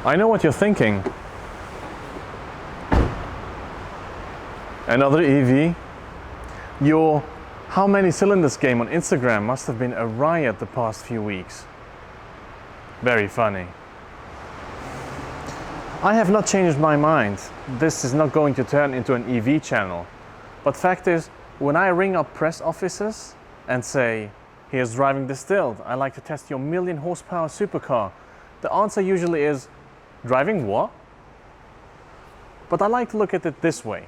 I know what you're thinking. Another EV? Your how many cylinders game on Instagram must have been a riot the past few weeks. Very funny. I have not changed my mind. This is not going to turn into an EV channel. But fact is, when I ring up press offices and say, here's driving distilled, I like to test your 1,000,000 horsepower supercar, the answer usually is, driving what? But I like to look at it this way.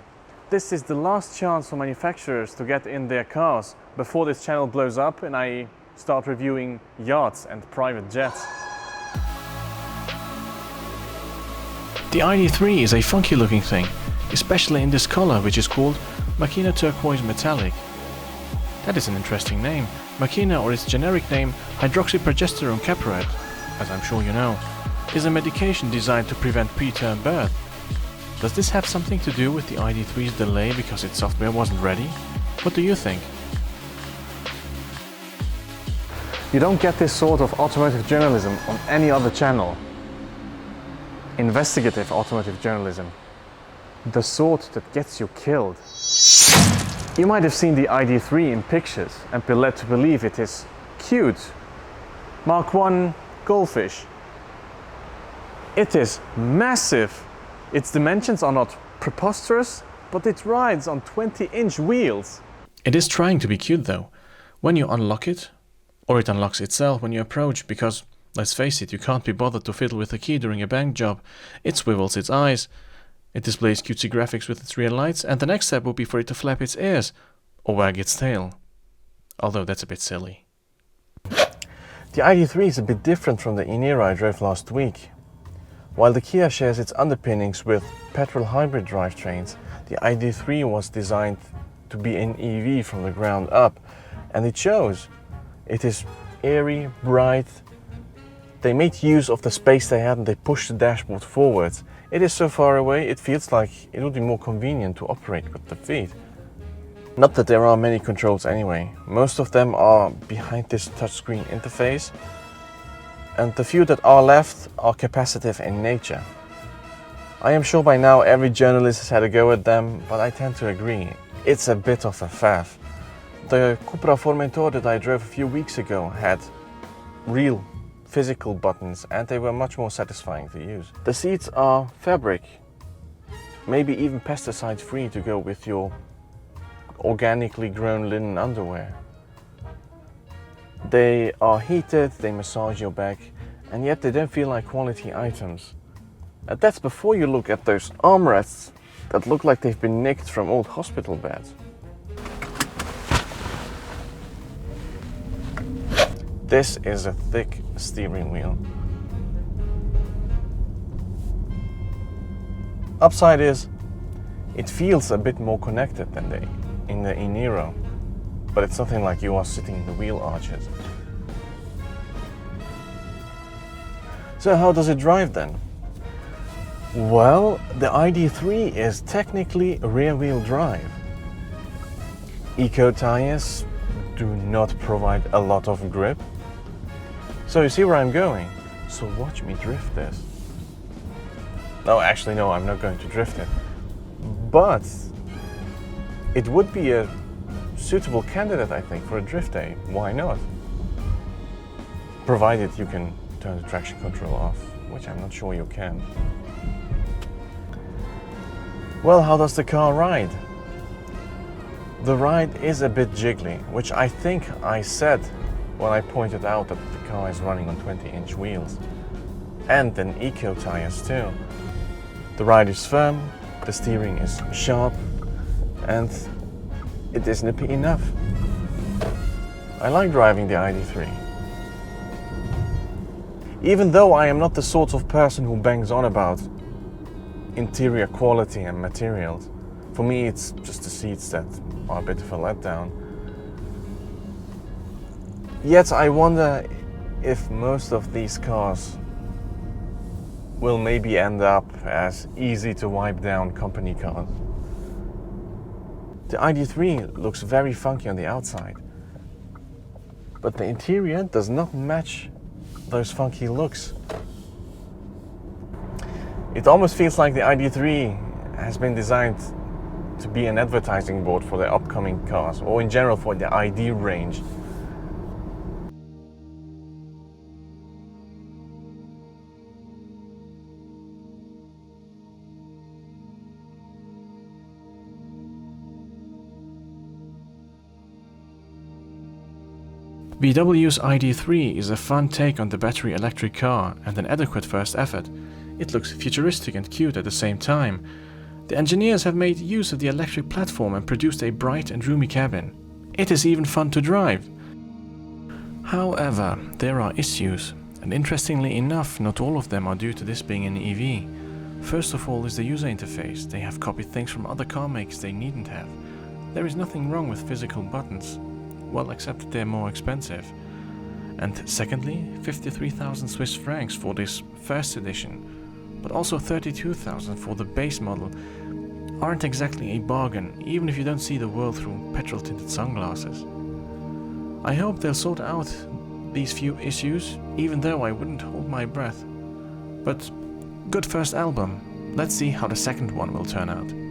This is the last chance for manufacturers to get in their cars before this channel blows up and I start reviewing yachts and private jets. The ID3 is a funky looking thing, especially in this color, which is called Mk1 turquoise metallic. That is an interesting name. Mk1, or its generic name hydroxyprogesterone caparate, as I'm sure you know, is a medication designed to prevent preterm birth. Does this have something to do with the ID3's delay because its software wasn't ready? What do you think? You don't get this sort of automotive journalism on any other channel. Investigative automotive journalism. The sort that gets you killed. You might have seen the ID3 in pictures and been led to believe it is cute. Mk1 goldfish. It is massive. Its dimensions are not preposterous, but it rides on 20-inch wheels. It is trying to be cute though. When you unlock it, or it unlocks itself when you approach, because let's face it, you can't be bothered to fiddle with a key during a bank job. It swivels its eyes, it displays cutesy graphics with its rear lights, and the next step would be for it to flap its ears, or wag its tail. Although that's a bit silly. The ID3 is a bit different from the e-Niro I drove last week. While the Kia shares its underpinnings with petrol hybrid drivetrains, the ID3 was designed to be an EV from the ground up, and it shows. It is airy, bright. They made use of the space they had and they pushed the dashboard forwards. It is so far away, it feels like it would be more convenient to operate with the feet. Not that there are many controls anyway. Most of them are behind this touchscreen interface, and the few that are left are capacitive in nature. I am sure by now every journalist has had a go at them, but I tend to agree. It's a bit of a faff. The Cupra Formentor that I drove a few weeks ago had real physical buttons and they were much more satisfying to use. The seats are fabric, maybe even pesticide free to go with your organically grown linen underwear. They are heated, they massage your back, and yet they don't feel like quality items. And that's before you look at those armrests that look like they've been nicked from old hospital beds. This is a thick steering wheel. Upside is, it feels a bit more connected than in the e-Niro, but it's nothing like you are sitting in the wheel arches. So how does it drive then? Well, the ID3 is technically rear-wheel drive. Eco tires do not provide a lot of grip. So you see where I'm going. So watch me drift this. No, actually no, I'm not going to drift it. But it would be a suitable candidate, I think, for a drift day. Why not? Provided you can turn the traction control off, which I'm not sure you can. Well, how does the car ride? The ride is a bit jiggly, which I think I said when I pointed out that the car is running on 20-inch wheels. And then eco tires too. The ride is firm, the steering is sharp, and it is nippy enough. I like driving the ID3. Even though I am not the sort of person who bangs on about interior quality and materials, for me it's just the seats that are a bit of a letdown. Yet I wonder if most of these cars will maybe end up as easy to wipe down company cars. The ID3 looks very funky on the outside, but the interior does not match those funky looks. It almost feels like the ID3 has been designed to be an advertising board for the upcoming cars, or in general for the ID range. VW's ID3 is a fun take on the battery electric car and an adequate first effort. It looks futuristic and cute at the same time. The engineers have made use of the electric platform and produced a bright and roomy cabin. It is even fun to drive. However, there are issues, and interestingly enough, not all of them are due to this being an EV. First of all is the user interface. They have copied things from other car makers they needn't have. There is nothing wrong with physical buttons. Well, except that they're more expensive. And secondly, 53,000 Swiss francs for this first edition, but also 32,000 for the base model, aren't exactly a bargain, even if you don't see the world through petrol-tinted sunglasses. I hope they'll sort out these few issues, even though I wouldn't hold my breath. But good first album. Let's see how the second one will turn out.